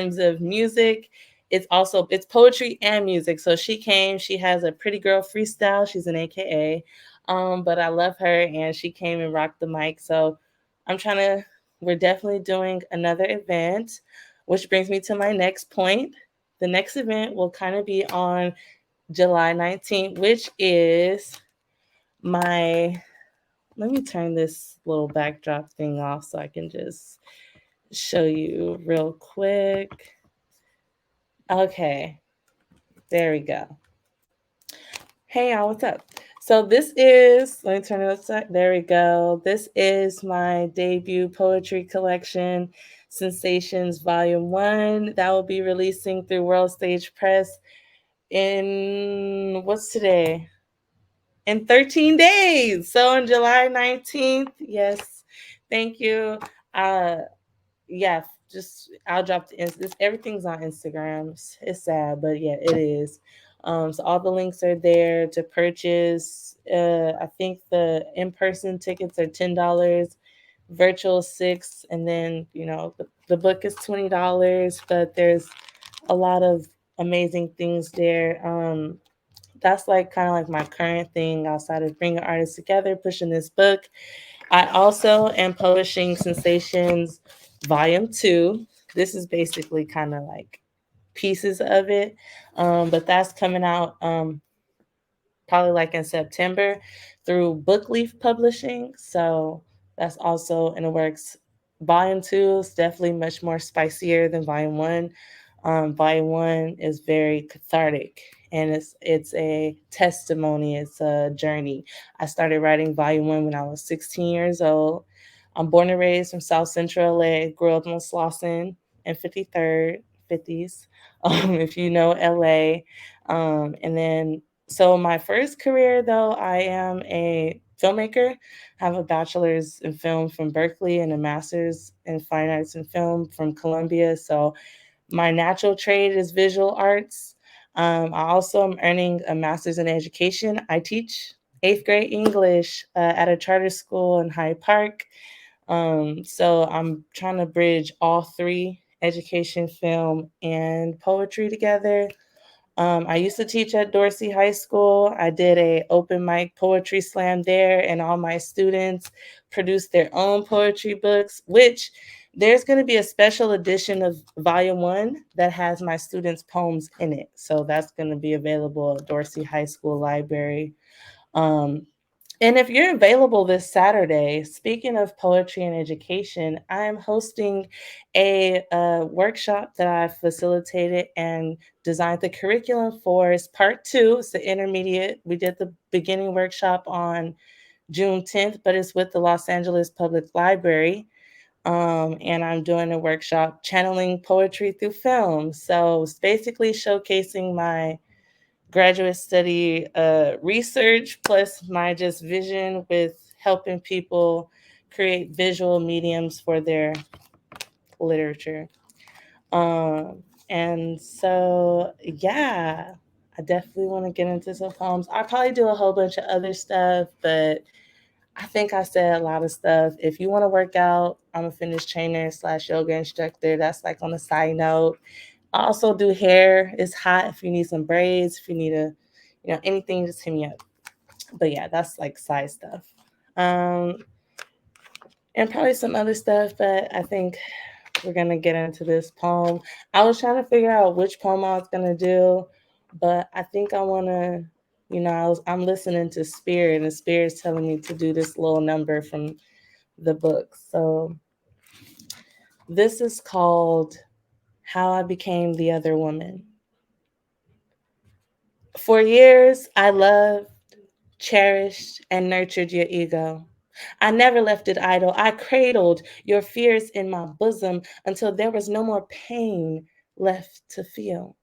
terms of music, it's poetry and music. So she came. She has a Pretty Girl Freestyle. She's an AKA, but I love her, and she came and rocked the mic. So I'm trying to. We're definitely doing another event, which brings me to my next point. The next event will kind of be on July 19th, which is my. Let me turn this little backdrop thing off so I can just show you real quick. Okay, there we go. Hey y'all, what's up? So this is, let me turn it upside, there we go. This is my debut poetry collection, Sensations Volume 1, that will be releasing through World Stage Press in, what's today? In 13 days. So on July 19th, yes, thank you. Uh, yeah, just I'll drop this. Everything's on Instagram. It's sad, but yeah, it is. So all the links are there to purchase. I think the in-person tickets are $10, virtual $6, and then the book is $20. But there's a lot of amazing things there. That's like kind of like my current thing outside of bringing artists together, pushing this book. I also am publishing Sensations Volume 2. This is basically kind of like pieces of it, but that's coming out probably like in September through Bookleaf Publishing. So that's also in the works. Volume 2 is definitely much more spicier than Volume 1. Volume 1 is very cathartic, and it's a testimony, it's a journey. I started writing Volume 1 when I was 16 years old. I'm born and raised from South Central LA, grew up on Slauson and 53rd, 50s, if you know LA. And then so my first career, though, I am a filmmaker. I have a bachelor's in film from Berkeley and a master's in fine arts and film from Columbia. So my natural trade is visual arts. I also am earning a master's in education. I teach eighth grade English at a charter school in Hyde Park. So I'm trying to bridge all three: education, film, and poetry together. I used to teach at Dorsey High School. I did a open mic poetry slam there, and all my students produced their own poetry books, which there's going to be a special edition of Volume 1 that has my students' poems in it. So that's going to be available at Dorsey High School Library. Um, and if you're available this Saturday, speaking of poetry and education, I am hosting a workshop that I facilitated and designed the curriculum for. It's part two, it's the intermediate. We did the beginning workshop on June 10th, but it's with the Los Angeles Public Library. And I'm doing a workshop channeling poetry through film. So it's basically showcasing my graduate study research plus my just vision with helping people create visual mediums for their literature. Um, and so, yeah, I definitely want to get into some poems. I probably do a whole bunch of other stuff, but I think I said a lot of stuff. If you want to work out, I'm a fitness trainer slash yoga instructor. That's like on a side note. I also do hair. It's hot if you need some braids, if you need anything, just hit me up. But yeah, that's like side stuff. Um, and probably some other stuff, but I think we're gonna get into this poem. I was trying to figure out which poem I was gonna do, but I think I wanna, I'm listening to Spirit, and Spirit's telling me to do this little number from the book. So this is called How I Became the Other Woman. For years, I loved, cherished, and nurtured your ego. I never left it idle. I cradled your fears in my bosom until there was no more pain left to feel.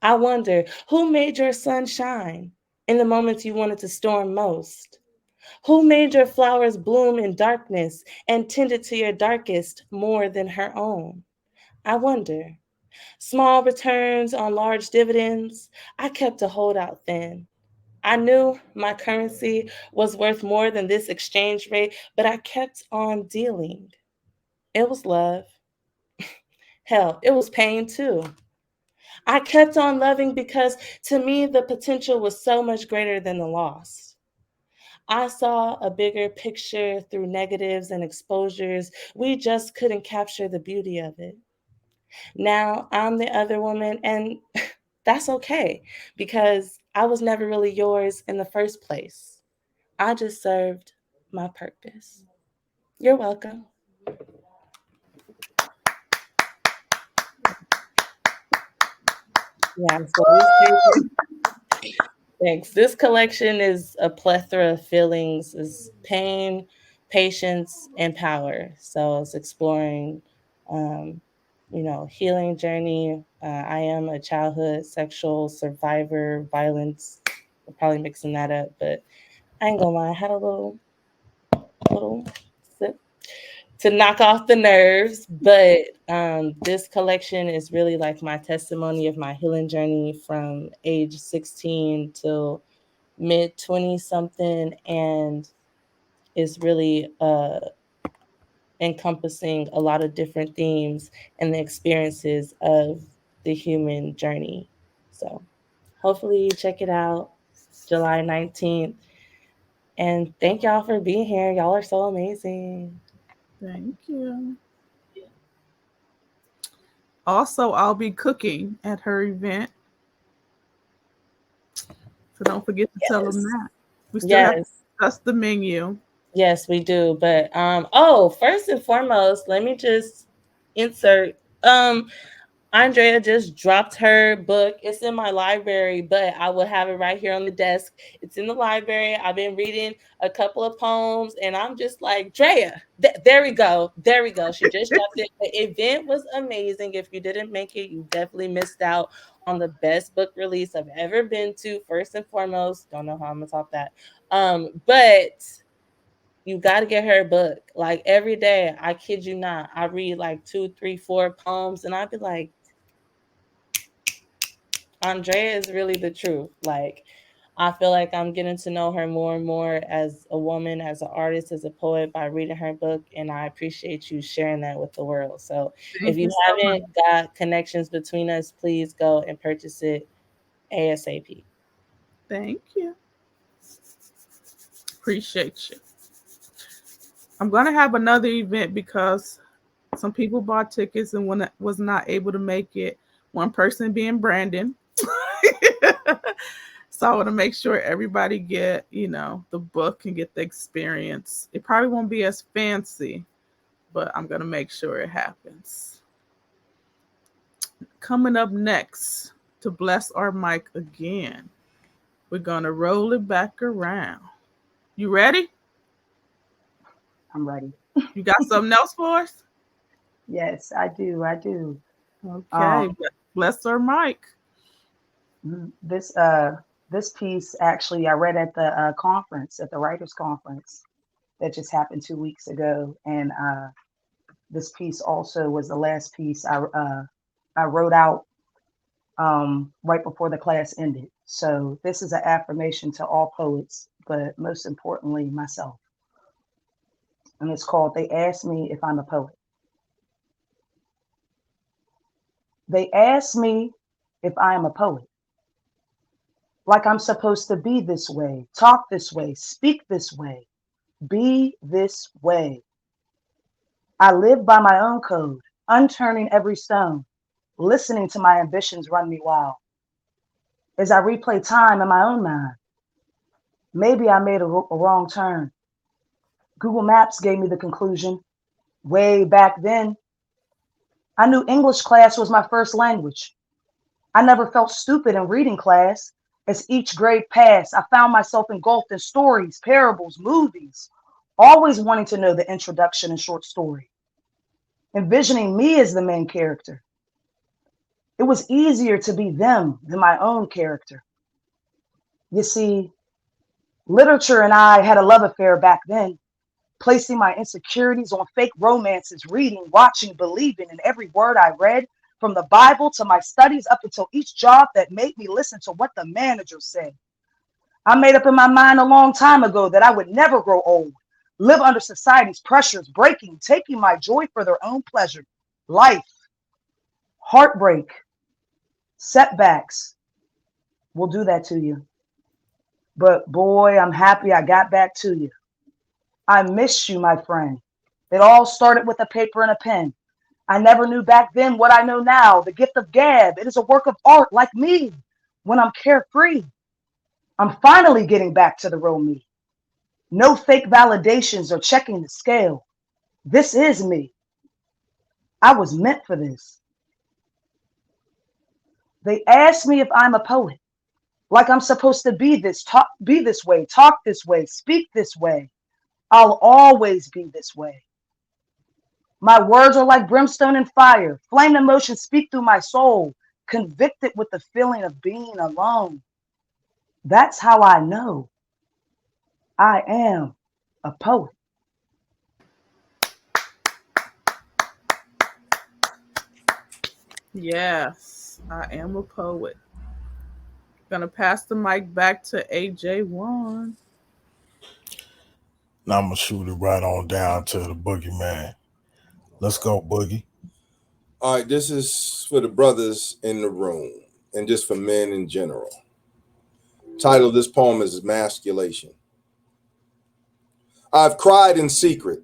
I wonder who made your sun shine in the moments you wanted to storm most? Who made your flowers bloom in darkness and tended to your darkest more than her own? I wonder. Small returns on large dividends. I kept a holdout then. I knew my currency was worth more than this exchange rate, but I kept on dealing. It was love. Hell, it was pain too. I kept on loving because to me, the potential was so much greater than the loss. I saw a bigger picture through negatives and exposures. We just couldn't capture the beauty of it. Now I'm the other woman, and that's okay because I was never really yours in the first place. I just served my purpose. You're welcome. Yeah, so thanks. This collection is a plethora of feelings, is pain, patience, and power. So it's exploring, um, healing journey. I am a childhood sexual survivor, violence. I'm probably mixing that up, but I ain't gonna lie. I had a little sip to knock off the nerves. But this collection is really like my testimony of my healing journey from age 16 till mid 20 something, and is really encompassing a lot of different themes and the experiences of the human journey. So hopefully you check it out July 19th. And thank y'all for being here. Y'all are so amazing. Thank you. Also, I'll be cooking at her event, so don't forget to tell them Yes. that. We still have to Yes. discuss the menu. Yes, we do. But first and foremost, let me just insert Andrea just dropped her book. It's in my library, but I will have it right here on the desk. It's in the library. I've been reading a couple of poems, and I'm just like, Drea, there we go. There we go. She just dropped it. The event was amazing. If you didn't make it, you definitely missed out on the best book release I've ever been to, first and foremost. Don't know how I'm going to top that. But you got to get her a book. Like every day, I kid you not, I read like two, three, four poems, and I'd be like, Andrea is really the truth. Like, I feel like I'm getting to know her more and more as a woman, as an artist, as a poet by reading her book. And I appreciate you sharing that with the world. So if Thank you you so much. haven't got connections between us, please go and purchase it ASAP. Thank you. Appreciate you. I'm gonna have another event because some people bought tickets and was not able to make it. One person being Brandon. So I want to make sure everybody get, the book and get the experience. It probably won't be as fancy, but I'm gonna make sure it happens. Coming up next to bless our mic again, we're gonna roll it back around. You ready? I'm ready. You got something else for us? Yes, I do. I do. Um, Okay, bless our mic. this this piece actually I read at the conference, at the writers conference that just happened 2 weeks ago, and this piece also was the last piece I wrote out right before the class ended. So this is an affirmation to all poets, but most importantly myself, and it's called "They Ask Me If I'm a Poet." They ask me if I am a poet. Like I'm supposed to be this way, talk this way, speak this way, be this way. I live by my own code, unturning every stone, listening to my ambitions run me wild. As I replay time in my own mind, maybe I made a wrong turn. Google Maps gave me the conclusion. Way back then, I knew English class was my first language. I never felt stupid in reading class. As each grade passed, I found myself engulfed in stories, parables, movies, always wanting to know the introduction and short story, envisioning me as the main character. It was easier to be them than my own character. You see, literature and I had a love affair back then, placing my insecurities on fake romances, reading, watching, believing in every word I read, from the Bible to my studies up until each job that made me listen to what the manager said. I made up in my mind a long time ago that I would never grow old, live under society's pressures, breaking, taking my joy for their own pleasure. Life. Heartbreak, setbacks will do that to you. But boy, I'm happy I got back to you. I miss you, my friend. It all started with a paper and a pen. I never knew back then what I know now. The gift of gab. It is a work of art like me when I'm carefree. I'm finally getting back to the real me. No fake validations or checking the scale. This is me. I was meant for this. They asked me if I'm a poet, like I'm supposed to be this, be this way, talk this way, speak this way. I'll always be this way. My words are like brimstone and fire. Flame emotions speak through my soul, convicted with the feeling of being alone. That's how I know I am a poet. Yes, I am a poet. Gonna pass the mic back to AJ1. Now I'm gonna shoot it right on down to the boogeyman. Let's go, Boogie. All right, this is for the brothers in the room and just for men in general. Title of this poem is Emasculation. I've cried in secret,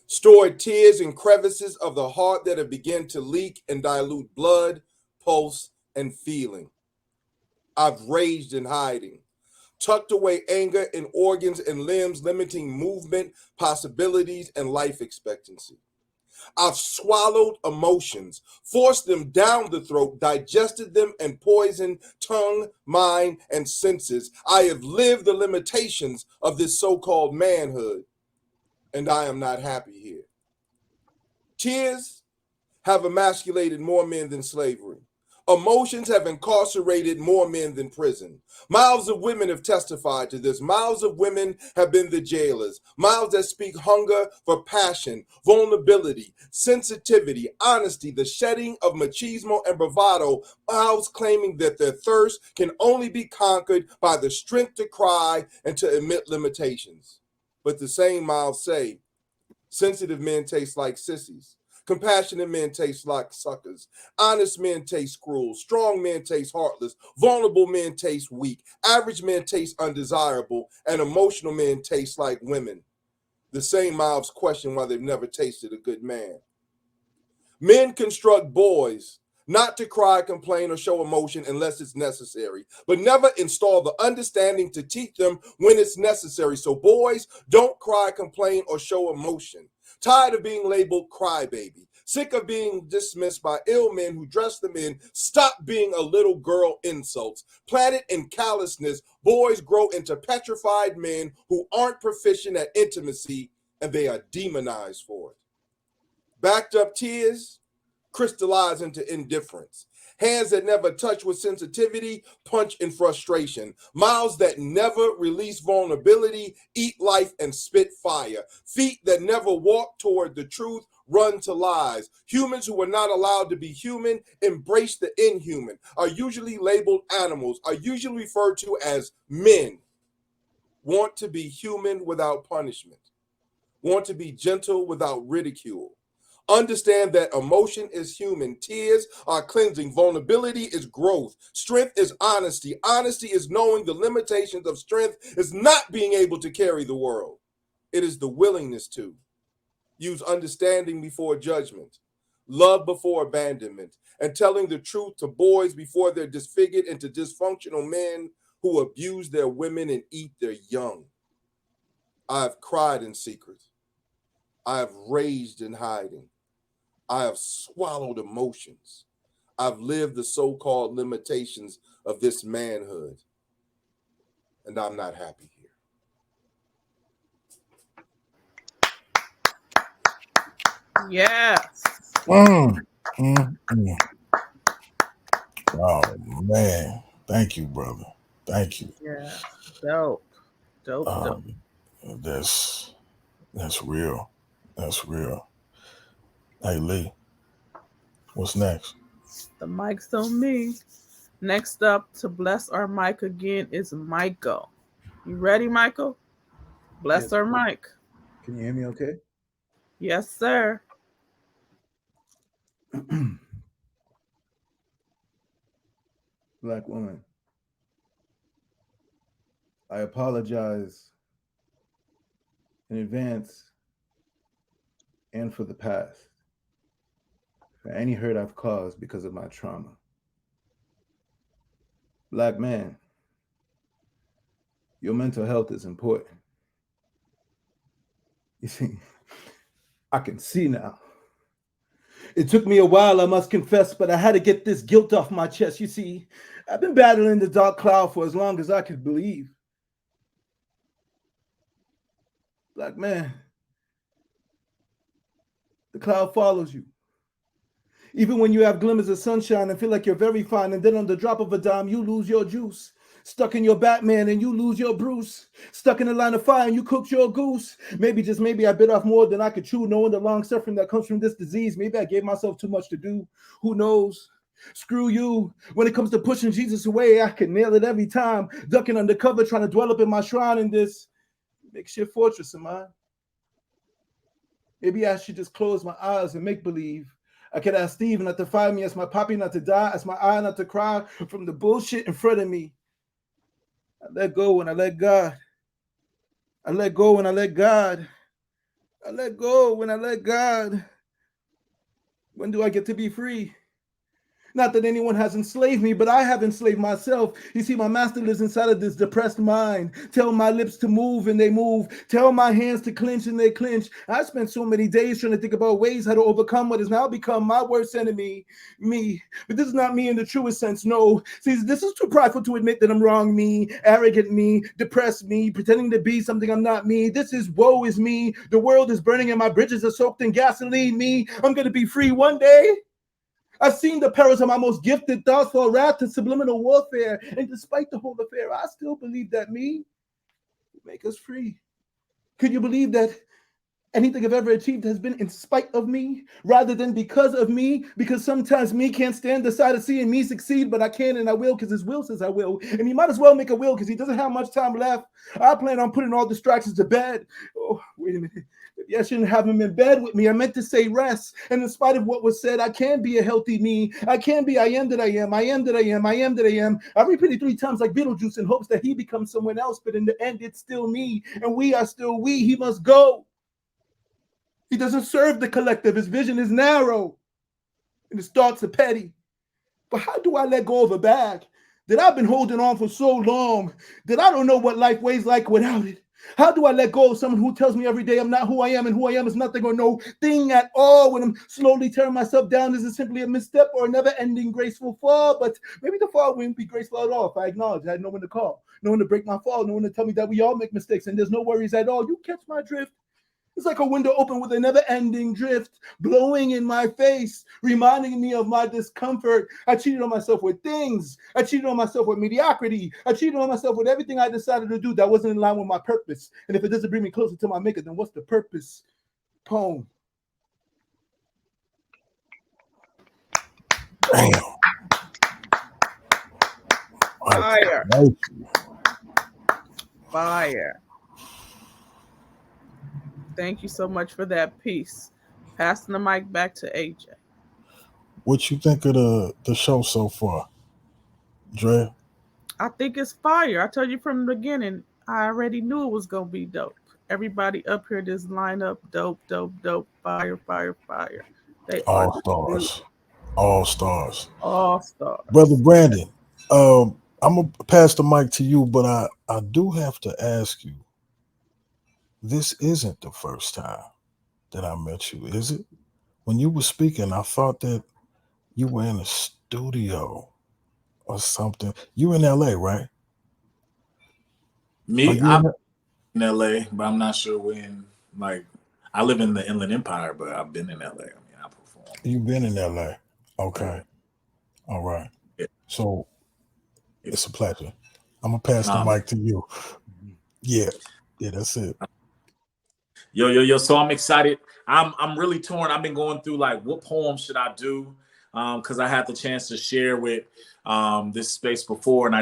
stored tears in crevices of the heart that have begun to leak and dilute blood, pulse, and feeling. I've raged in hiding, tucked away anger in organs and limbs, limiting movement, possibilities, and life expectancy. I've swallowed emotions, forced them down the throat, digested them, and poisoned tongue, mind, and senses. I have lived the limitations of this so called manhood, and I am not happy here. Tears have emasculated more men than slavery. Emotions have incarcerated more men than prison. Mouths of women have testified to this. Mouths of women have been the jailers. Mouths that speak hunger for passion, vulnerability, sensitivity, honesty, the shedding of machismo and bravado. Mouths claiming that their thirst can only be conquered by the strength to cry and to admit limitations. But the same mouths say, sensitive men taste like sissies. Compassionate men taste like suckers. Honest men taste cruel. Strong men taste heartless. Vulnerable men taste weak. Average men taste undesirable. And emotional men taste like women. The same mouths question why they've never tasted a good man. Men construct boys not to cry, complain, or show emotion unless it's necessary, but never install the understanding to teach them when it's necessary. So boys don't cry, complain, or show emotion. Tired of being labeled crybaby, sick of being dismissed by ill men who dress them in, stop being a little girl insults. Planted in callousness, boys grow into petrified men who aren't proficient at intimacy, and they are demonized for it. Backed up tears crystallize into indifference. Hands that never touch with sensitivity punch in frustration. Mouths that never release vulnerability eat life and spit fire. Feet that never walk toward the truth run to lies. Humans who are not allowed to be human embrace the inhuman, are usually labeled animals, are usually referred to as men. Want to be human without punishment. Want to be gentle without ridicule. Understand that emotion is human. Tears are cleansing. Vulnerability is growth. Strength is honesty. Honesty is knowing the limitations of strength is not being able to carry the world. It is the willingness to use understanding before judgment, love before abandonment, and telling the truth to boys before they're disfigured into dysfunctional men who abuse their women and eat their young. I have cried in secret. I have raged in hiding. I have swallowed emotions. I've lived the so called limitations of this manhood, and I'm not happy here. Yes. Mm, mm. Oh man, thank you, brother. Thank you. Yeah. Dope. Dope, dope. Um, that's that's real. That's real. Hey Lee, what's next? The mic's on me. Next up to bless our mic again is Michael. You ready, Michael? Bless Yes. our mic. Can you hear me okay? Yes, sir. Black woman, I apologize in advance and for the past for any hurt I've caused because of my trauma. Black man, your mental health is important. You see, I can see now. It took me a while, I must confess, but I had to get this guilt off my chest. You see, I've been battling the dark cloud for as long as I could believe. Black man, the cloud follows you. Even when you have glimmers of sunshine and feel like you're very fine, and then on the drop of a dime, you lose your juice. Stuck in your Batman and you lose your Bruce. Stuck in a line of fire and you cooked your goose. Maybe, just maybe, I bit off more than I could chew, knowing the long suffering that comes from this disease. Maybe I gave myself too much to do. Who knows? Screw you. When it comes to pushing Jesus away, I can nail it every time. Ducking undercover, trying to dwell up in my shrine in this makeshift fortress of mine. Maybe I should just close my eyes and make believe. I could ask Steve not to fire me, ask my poppy not to die, ask my eye not to cry from the bullshit in front of me. I let go and I let God. I let go and I let God. I let go when I let God. When do I get to be free? Not that anyone has enslaved me, but I have enslaved myself. You see, my master lives inside of this depressed mind. Tell my lips to move and they move. Tell my hands to clench and they clench. I spent so many days trying to think about ways how to overcome what has now become my worst enemy, me. But this is not me in the truest sense, no. See, this is too prideful to admit that I'm wrong, me, arrogant me, depressed me, pretending to be something I'm not me. This is woe is me. The world is burning and my bridges are soaked in gasoline, me. I'm going to be free one day. I've seen the perils of my most gifted thoughts fall wrath to subliminal warfare. And despite the whole affair, I still believe that me will make us free. Could you believe that anything I've ever achieved has been in spite of me rather than because of me? Because sometimes me can't stand the sight of seeing me succeed, but I can and I will because his will says I will. And he might as well make a will because he doesn't have much time left. I plan on putting all distractions to bed. Oh, wait a minute. Maybe I shouldn't have him in bed with me. I meant to say rest. And in spite of what was said, I can be a healthy me. I can be I am that I am. I am that I am. I am that I am. I repeat it 3 times like Beetlejuice in hopes that he becomes someone else. But in the end, it's still me. And we are still we. He must go. He doesn't serve the collective. His vision is narrow. And his thoughts are petty. But how do I let go of a bag that I've been holding on for so long that I don't know what life weighs like without it? How do I let go of someone who tells me every day I'm not who I am and who I am is nothing or no thing at all when I'm slowly tearing myself down? Is it simply a misstep or a never-ending graceful fall? But maybe the fall wouldn't be graceful at all if I acknowledge I had no one to call, no one to break my fall, no one to tell me that we all make mistakes and there's no worries at all. You catch my drift? It's like a window open with a never-ending drift blowing in my face, reminding me of my discomfort. I cheated on myself with things. I cheated on myself with mediocrity. I cheated on myself with everything I decided to do that wasn't in line with my purpose. And if it doesn't bring me closer to my maker, then what's the purpose? Poem. Damn. Fire. Right. Fire. Thank you so much for that piece. Passing the mic back to AJ. What you think of the show so far, Dre? I think it's fire. I told you from the beginning, I already knew it was going to be dope. Everybody up here, this lineup, dope, dope, dope, fire, fire, fire. They are All stars. All stars. all Brother stars. Brandon, I'm gonna pass the mic to you, but I do have to ask you, this isn't the first time that I met you, is it? When you were speaking, I thought that you were in a studio or something. You in LA, right? Are Me, you in I'm it? in LA, but I'm not sure when. Like, I live in the Inland Empire, but I've been in LA. I mean, I perform. You've been in LA. Yeah, Okay. All right. yeah, So yeah. it's a pleasure. I'm gonna pass the Nah, man. mic to you. Yeah. Yeah, that's it. Yo. So I'm excited. I'm really torn. I've been going through like what poem should I do? Because I had the chance to share with this space before, and I did.